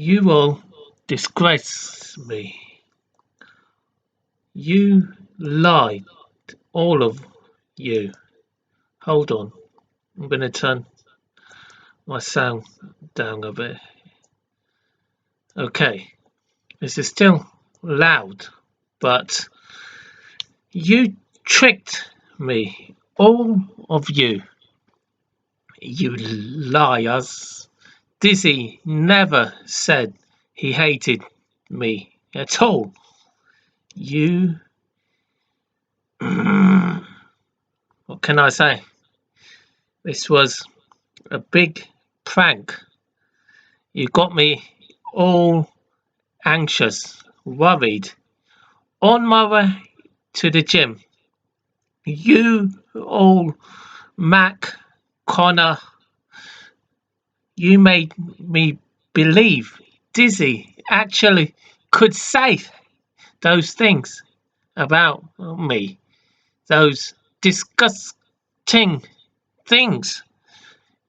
You will disgrace me. You lied, all of you. Hold on, I'm gonna turn my sound down a bit. Okay, this is still loud, but you tricked me, all of you. You liars. Dizzy never said he hated me at all. You. What can I say? This was a big prank. You got me all anxious, worried, on my way to the gym. You all, Mac, Connor, you made me believe Dizzy actually could say those things about me, those disgusting things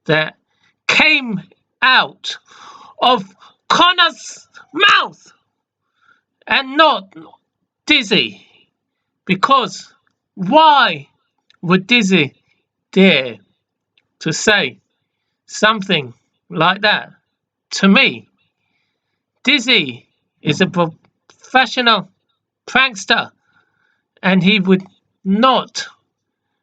that came out of Connor's mouth and not Dizzy. Because why would Dizzy dare to say something like that to me? Dizzy is a professional prankster and he would not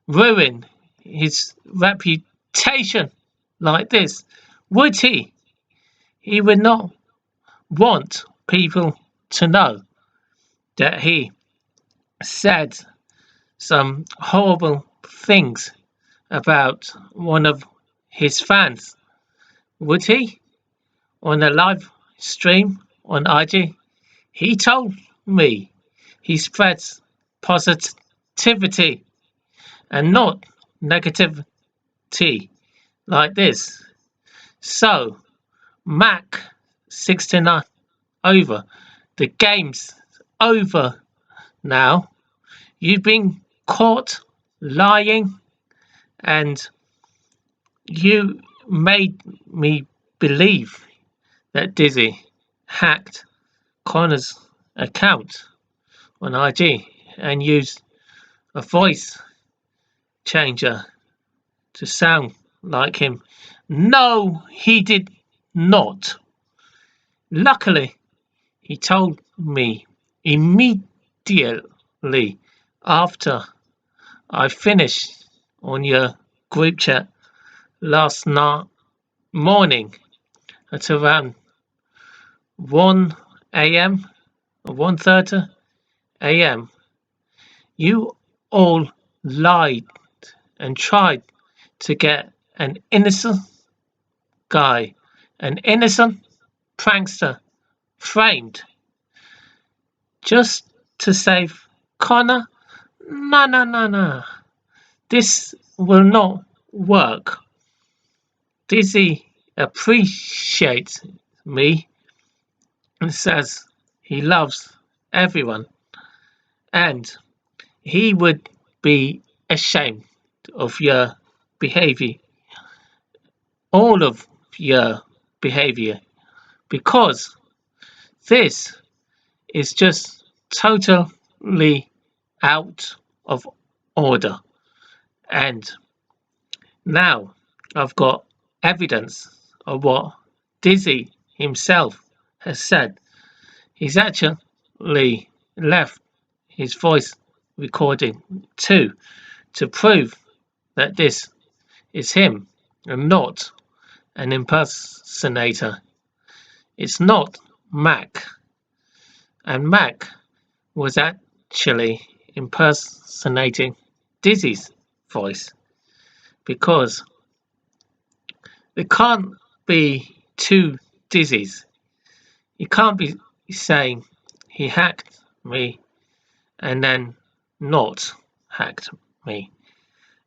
ruin his reputation like this, would he? He would not want people to know that he said some horrible things about one of his fans, would he? On a live stream on IG, he told me he spreads positivity and not negativity like this. So, Mac 69 over. The game's over now. You've been caught lying and you made me believe that Dizzy hacked Connor's account on IG and used a voice changer to sound like him. No, he did not. Luckily, he told me immediately after I finished on your group chat last night morning at around 1 a.m. or 1:30 a.m. You all lied and tried to get an innocent guy, an innocent prankster, framed just to save Connor. No, no, no, no. This will not work. Dizzy appreciates me and says he loves everyone, and he would be ashamed of your behavior, all of your behavior, because this is just totally out of order. And now I've got evidence of what Dizzy himself has said. He's actually left his voice recording too to prove that this is him and not an impersonator. It's not Mac. And Mac was actually impersonating Dizzy's voice because there can't be two Dizzies. You can't be saying he hacked me and then not hacked me.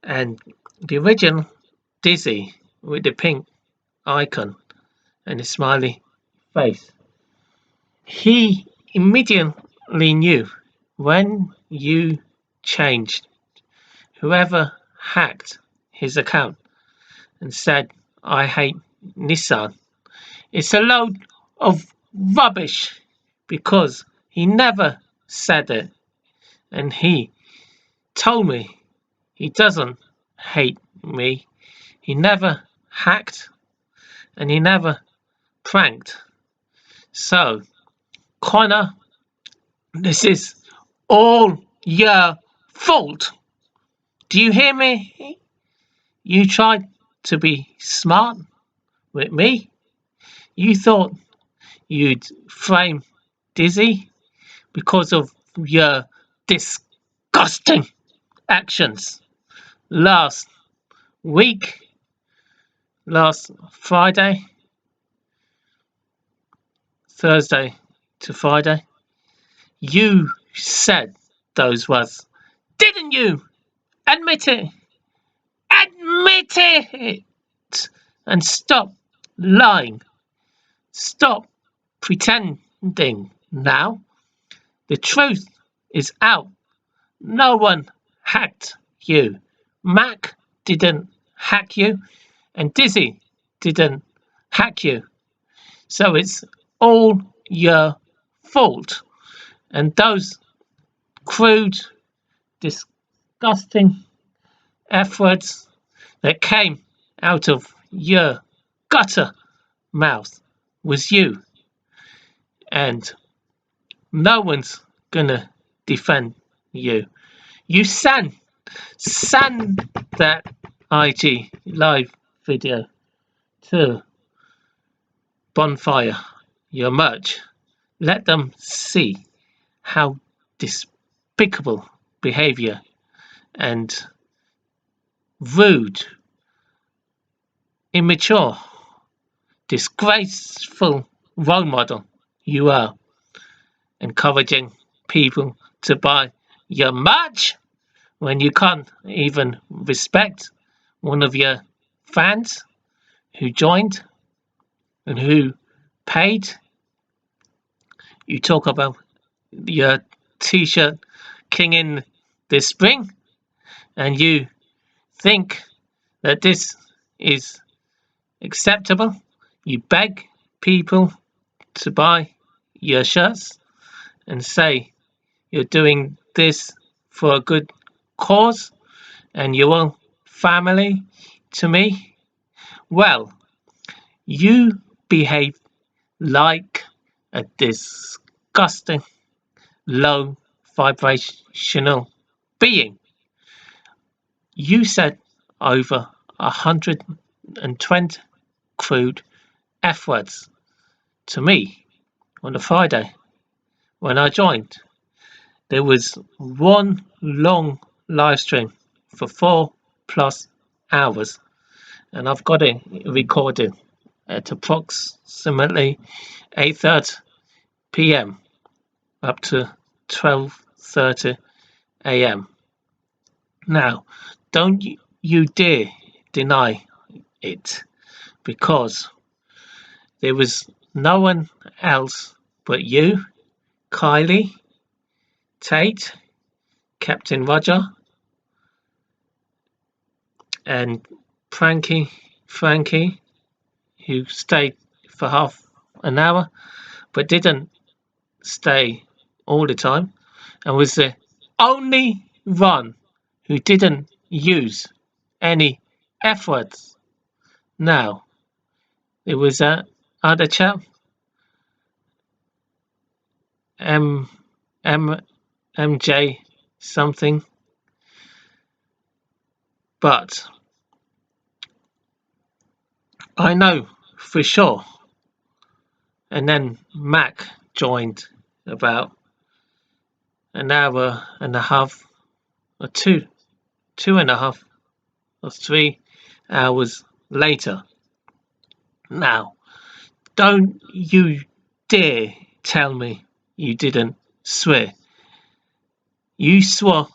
And the original Dizzy with the pink icon and the smiley face, he immediately knew when you changed whoever hacked his account and said, I hate Nissan. It's a load of rubbish because he never said it, and he told me he doesn't hate me. He never hacked and he never pranked. So, Connor, this is all your fault. Do you hear me? You tried to be smart with me. You thought you'd frame Dizzy because of your disgusting actions last week, last Friday, Thursday to Friday. You said those words, didn't you? Admit it. Admit it. And stop lying. Stop pretending now. The truth is out. No one hacked you. Mack didn't hack you, and Dizzy didn't hack you. So it's all your fault. And those crude, disgusting F-words that came out of your gutter mouth was you. And no one's gonna defend you. You sent that IG live video to Bonfire, your merch. Let them see how despicable behavior and rude, immature, disgraceful role model you are, encouraging people to buy your merch when you can't even respect one of your fans who joined and who paid. You talk about your t-shirt king in this spring, and you think that this is acceptable. You beg people to buy your shirts and say you're doing this for a good cause and you're all family to me. Well, you behave like a disgusting low vibrational being. You said over 120 crude F words to me on a Friday when I joined. There was one long live stream for 4+ hours, and I've got it recorded at approximately 8:30 p.m. up to 12:30 a.m. Now, don't you dare deny it, because there was no one else but you, Kylie, Tate, Captain Roger, and Frankie, who stayed for half an hour but didn't stay all the time and was the only one who didn't use any F words. Now, there was that other chap, M M MJ something, but I know for sure. And then Mack joined about an hour and a half or two and a half or 3 hours later. Now, don't you dare tell me you didn't swear. You swore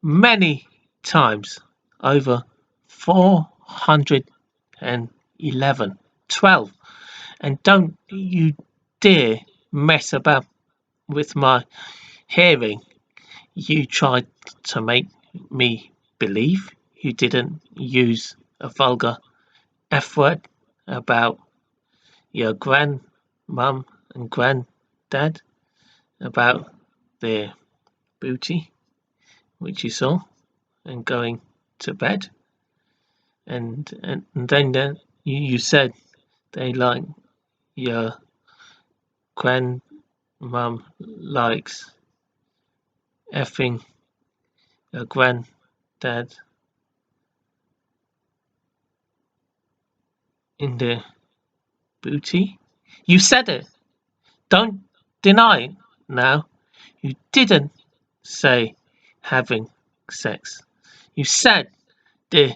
many times, over 411, 12, and don't you dare mess about with my hearing. You tried to make me believe you didn't use a vulgar F word about your grandmother Mum and Granddad about their booty, which you saw, and going to bed. And then you said they like your grandmum likes effing your granddad in the booty. You said it. Don't deny it now. You didn't say having sex. You said the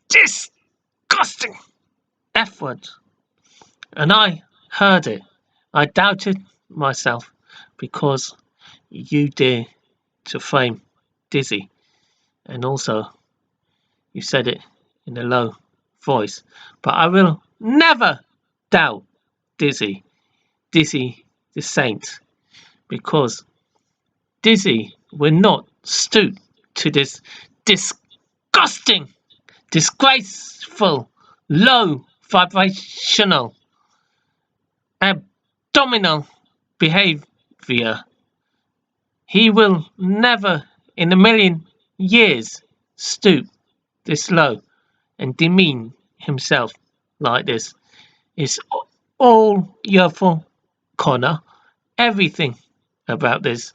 disgusting F word. And I heard it. I doubted myself because you dare to frame Dizzy. And also, you said it in a low voice. But I will never doubt Dizzy, Dizzy the Saint, because Dizzy will not stoop to this disgusting, disgraceful, low vibrational, abdominal behavior. He will never in a million years stoop this low and demean himself like this. It's all your fault, Connor. Everything about this.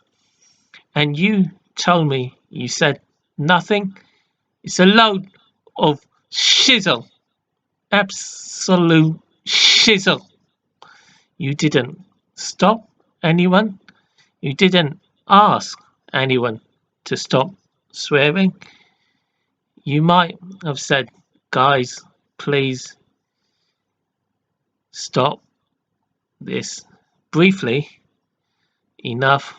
And you told me you said nothing. It's a load of shizzle. Absolute shizzle. You didn't stop anyone. You didn't ask anyone to stop swearing. You might have said, guys, please stop this briefly enough.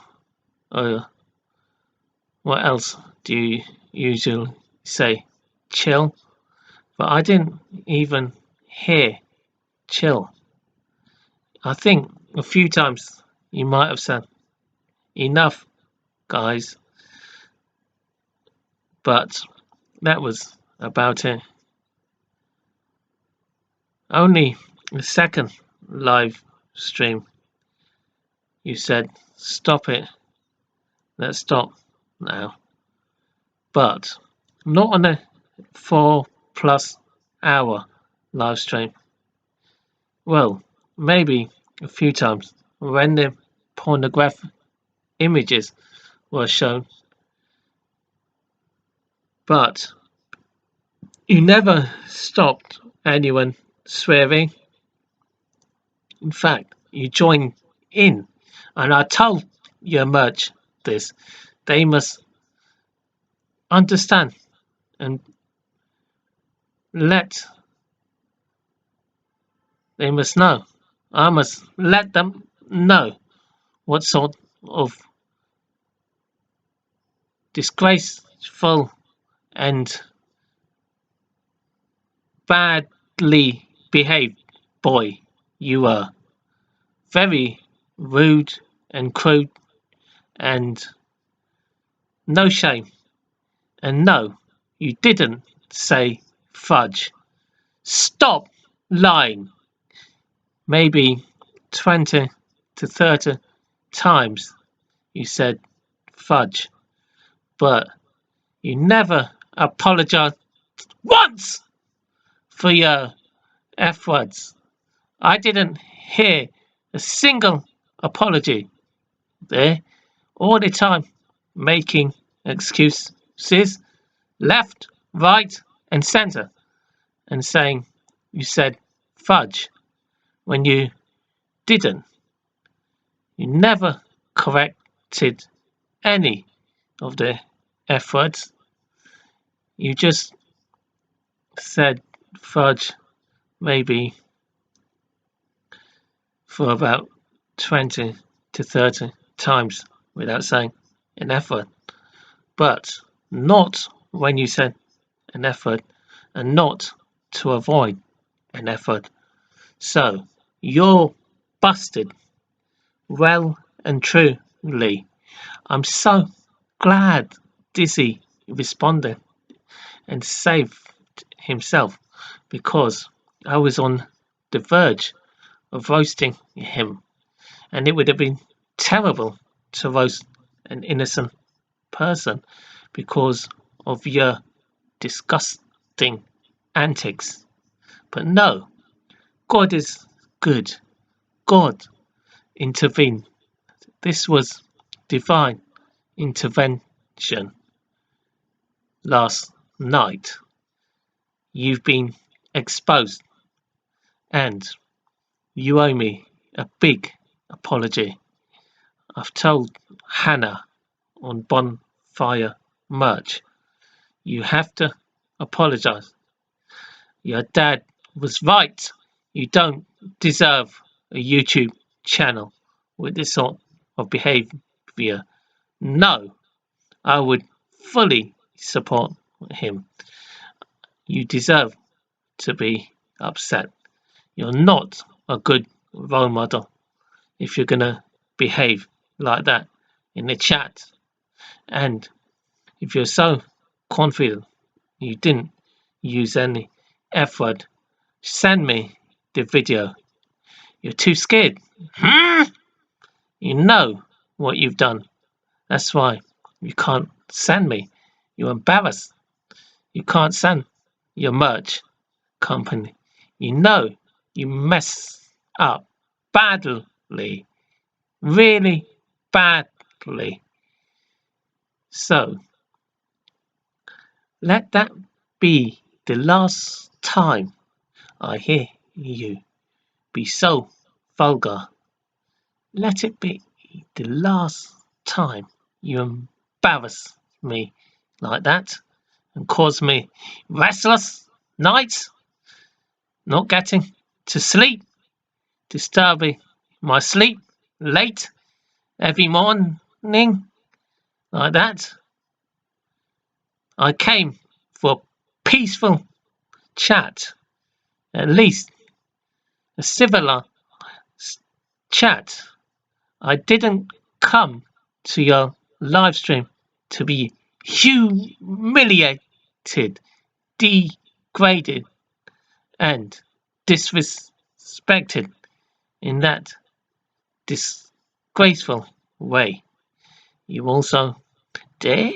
What else do you usually say? Chill. But I didn't even hear chill. I think a few times you might have said, enough, guys. But that was about it. Only the second live stream, you said, stop it. Let's stop now. But not on a 4+ hour live stream. Well, maybe a few times when the pornographic images were shown. But you never stopped anyone swearing. In fact, you joined in, and I told your merch this. They must understand and they must know. I must let them know what sort of disgraceful and badly behaved boy you are. Very rude and crude and no shame. And no, you didn't say fudge. Stop lying. Maybe 20 to 30 times you said fudge, but you never apologized once for your F words. I didn't hear a single apology there, all the time making excuses left, right, and center, and saying you said fudge when you didn't. You never corrected any of the F words. You just said fudge maybe for about 20 to 30 times without saying an F word. But not when you said an F word and not to avoid an F word. So you're busted. Well and truly. I'm so glad Dizzy responded and saved himself because I was on the verge of roasting him, and it would have been terrible to roast an innocent person because of your disgusting antics. But no, God is good. God intervened. This was divine intervention. Last night, you've been exposed, and you owe me a big apology. I've told Hannah on Bonfire Merch, you have to apologize. Your dad was right. You don't deserve a YouTube channel with this sort of behavior. No, I would fully support him. You deserve to be upset. You're not a good role model if you're gonna behave like that in the chat. And if you're so confident you didn't use any F word, send me the video. You're too scared. You know what you've done. That's why you can't send me. You're embarrassed. You can't send your merch company. You know you mess up badly. Really badly. So let that be the last time I hear you be so vulgar. Let it be the last time you embarrass me like that and cause me restless nights, not getting to sleep, disturbing my sleep late every morning like that. I came for a peaceful chat, at least a civilized chat. I didn't come to your live stream to be humiliated, degraded, and disrespected in that disgraceful way. You also dare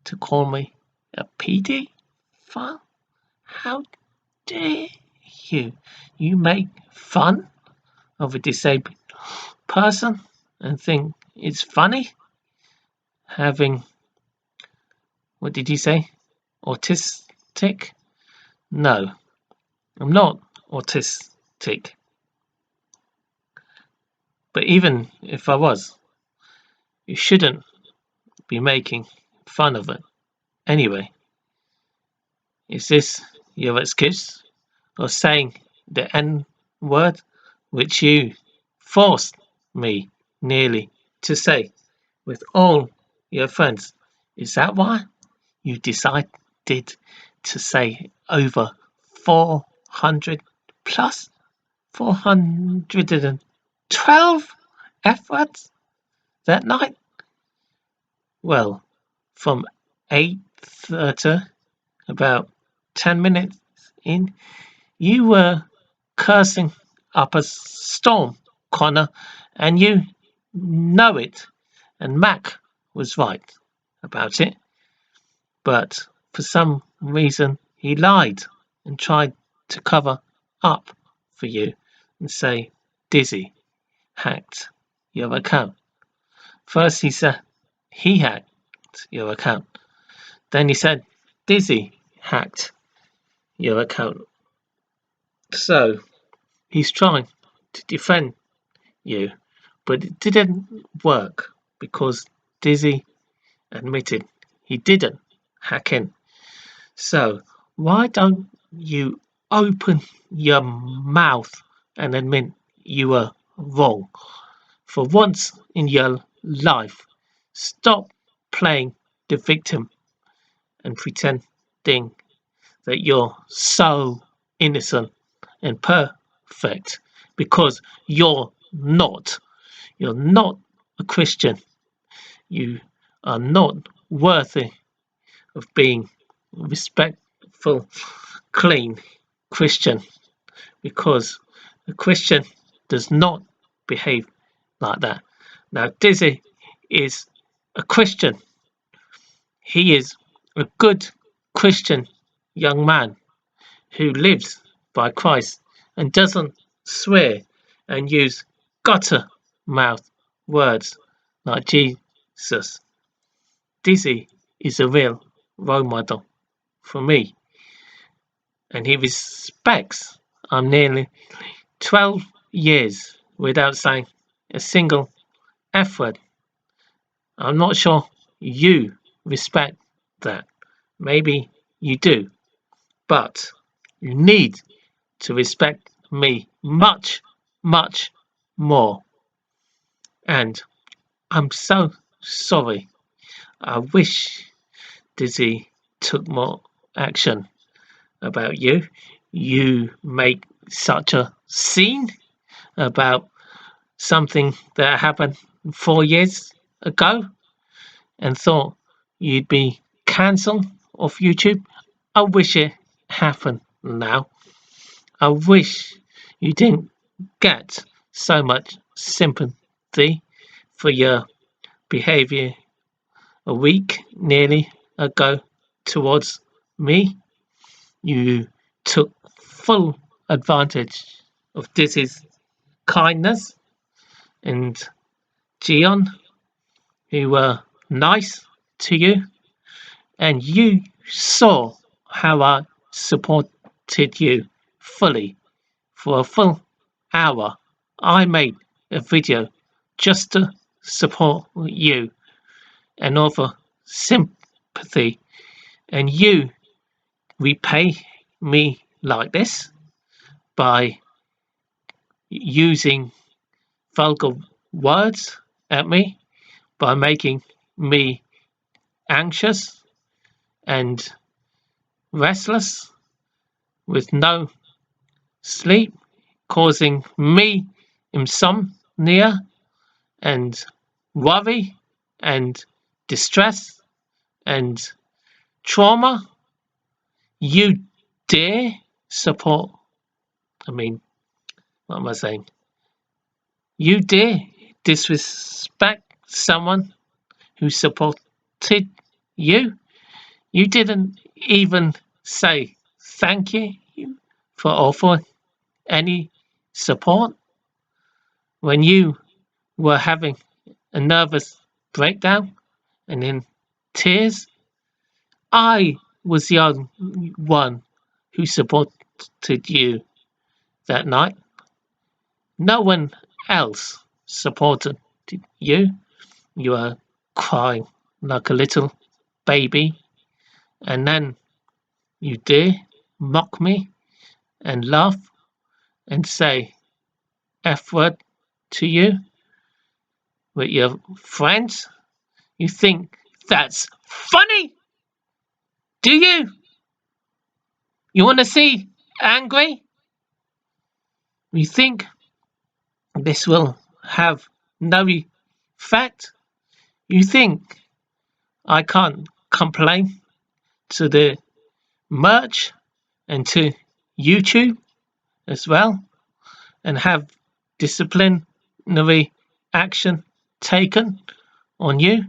to call me a paedophile? How dare you? You make fun of a disabled person and think it's funny having, what did you say? Autistic? No, I'm not autistic. But even if I was, you shouldn't be making fun of it. Anyway, is this your excuse of saying the N word, which you forced me nearly to say with all your friends? Is that why you decided to say over 400 plus 412 F words that night? Well, from 8:30, about 10 minutes in, you were cursing up a storm, Connor, and you know it. And Mack was right about it. But for some reason, he lied and tried to cover up for you and say Dizzy hacked your account. First, he said he hacked your account. Then he said Dizzy hacked your account. So he's trying to defend you, but it didn't work because Dizzy admitted he didn't hack in. So why don't you open your mouth and admit you were wrong for once in your life? Stop playing the victim and pretending that you're so innocent and perfect because you're not. You're not a Christian. You are not worthy of being a respectful, clean Christian because a Christian does not behave like that. Now, Dizzy is a Christian. He is a good Christian young man who lives by Christ and doesn't swear and use gutter mouth words like Jesus. Dizzy is a real role model for me, and he respects. I'm nearly 12 years without saying a single F word. I'm not sure you respect that. Maybe you do, but you need to respect me much, much more. And I'm so sorry. I wish Dizzy took more action about you. You make such a scene about something that happened 4 years ago and thought you'd be cancelled off YouTube. I wish it happened now. I wish you didn't get so much sympathy for your behavior a week nearly ago towards me. You took full advantage of Dizzy's kindness and Gion, who were nice to you, and you saw how I supported you fully for a full hour. I made a video just to support you and offer sympathy, and you repay me like this by using vulgar words at me, by making me anxious and restless with no sleep, causing me insomnia and worry and distress and trauma. You dare support, what am I saying? You dare disrespect someone who supported you. You didn't even say thank you for offering any support when you were having a nervous breakdown and in tears. I was the only one who supported you that night. No one else supported you. You were crying like a little baby, and then you dare mock me and laugh and say F word to you with your friends. You think that's funny? Do you? You want to see angry? You think this will have no effect? You think I can't complain to the merch and to YouTube as well and have disciplinary action taken on you?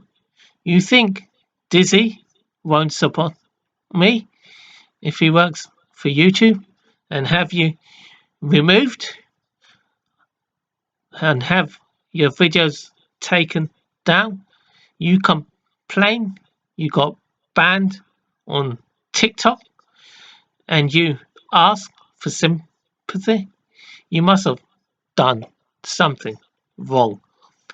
You think Dizzy won't support me if he works for YouTube and have you removed and have your videos taken down? You complain you got banned on TikTok and you ask for sympathy? You must have done something wrong.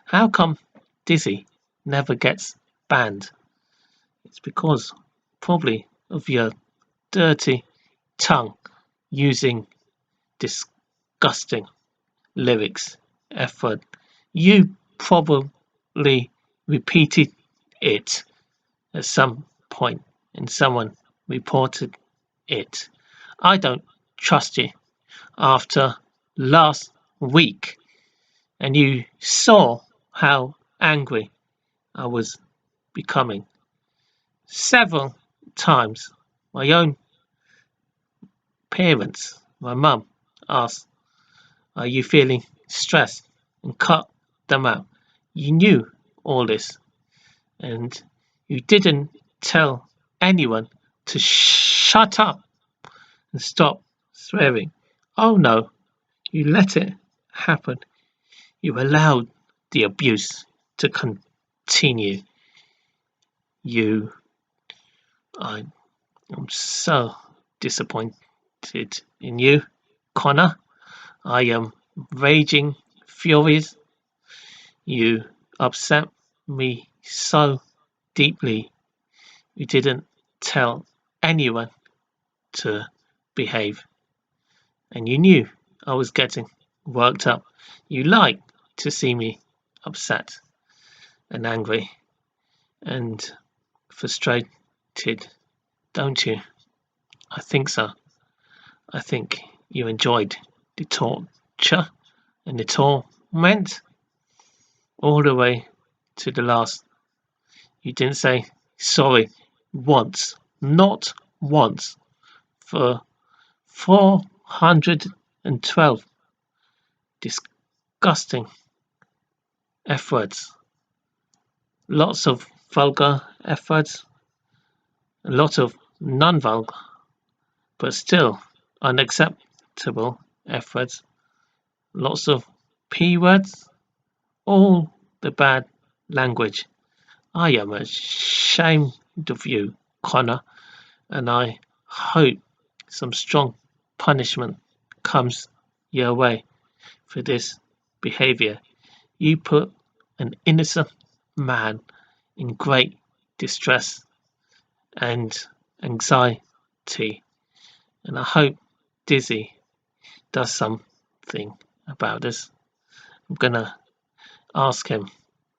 How come Dizzy never gets banned? It's because probably of your dirty tongue using disgusting lyrics, effort. You probably repeated it at some point and someone reported it. I don't trust you after last week, and you saw how angry I was becoming. Several times my own parents, my mum, asked, are you feeling stress and cut them out. You knew all this, and you didn't tell anyone to shut up and stop swearing. Oh no, you let it happen. You allowed the abuse to continue. You, I am so disappointed in you, Connor. I am raging furious. You upset me so deeply. You didn't tell anyone to behave, and you knew I was getting worked up. You like to see me upset and angry and frustrated, don't you? I think so. I think you enjoyed the torture and the torment all the way to the last. You didn't say sorry once, not once, for 412 disgusting F words. Lots of vulgar F words, a lot of non vulgar, but still unacceptable F words. Lots of P words, all the bad language. I am ashamed of you, Connor, and I hope some strong punishment comes your way for this behavior. You put an innocent man in great distress and anxiety, and I hope Dizzy does something about this. I'm gonna ask him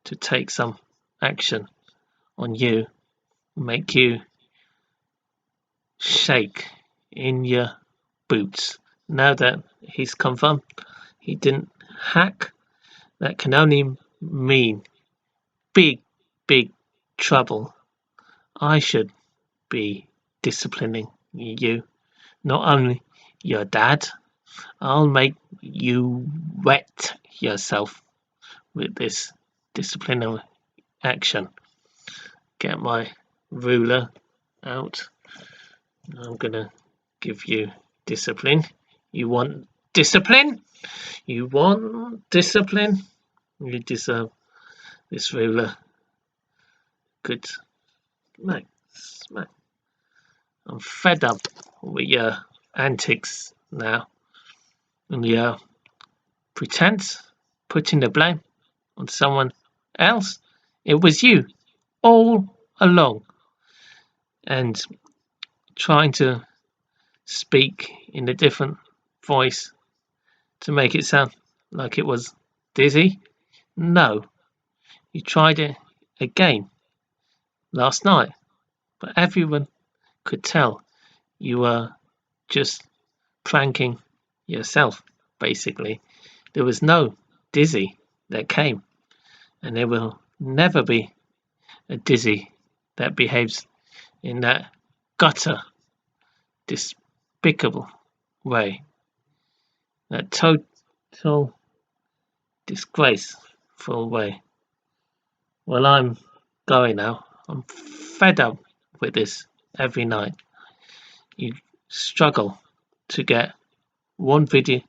to take some action on you, make you shake in your boots. Now that he's confirmed he didn't hack, that can only mean big, big trouble. I should be disciplining you, not only your dad. I'll make you wet yourself with this disciplinary action. Get my ruler out. I'm gonna give you discipline. You want discipline? You want discipline? You deserve this ruler. Good. Smack, smack. I'm fed up with your antics now. And your pretense, putting the blame on someone else. It was you all along. And trying to speak in a different voice to make it sound like it was Dizzy. No, you tried it again last night, but everyone could tell you were just pranking yourself, basically. There was no Dizzy that came, and there will never be a Dizzy that behaves in that gutter, despicable way. That total disgraceful way. Well, I'm going now. I'm fed up with this every night. You struggle to get one video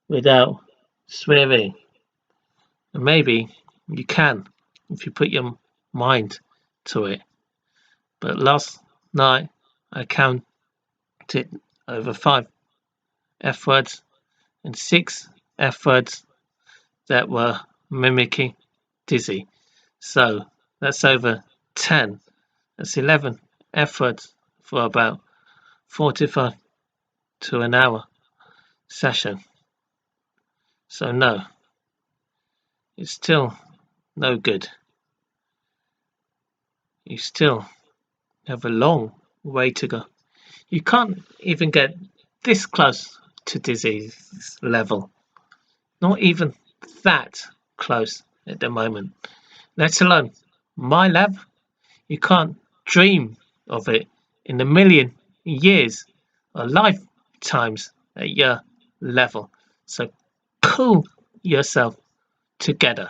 without swearing. And maybe you can if you put your mind to it. But last night I counted over 5 F words and 6 F words that were mimicking Dizzy. So that's over 10. That's 11 F words for about 45 to an hour session. So no, it's still no good. You still have a long way to go. You can't even get this close to Dizzy's level. Not even that close at the moment. Let alone my level. You can't dream of it in a million years or lifetimes at your level. So cool yourself together.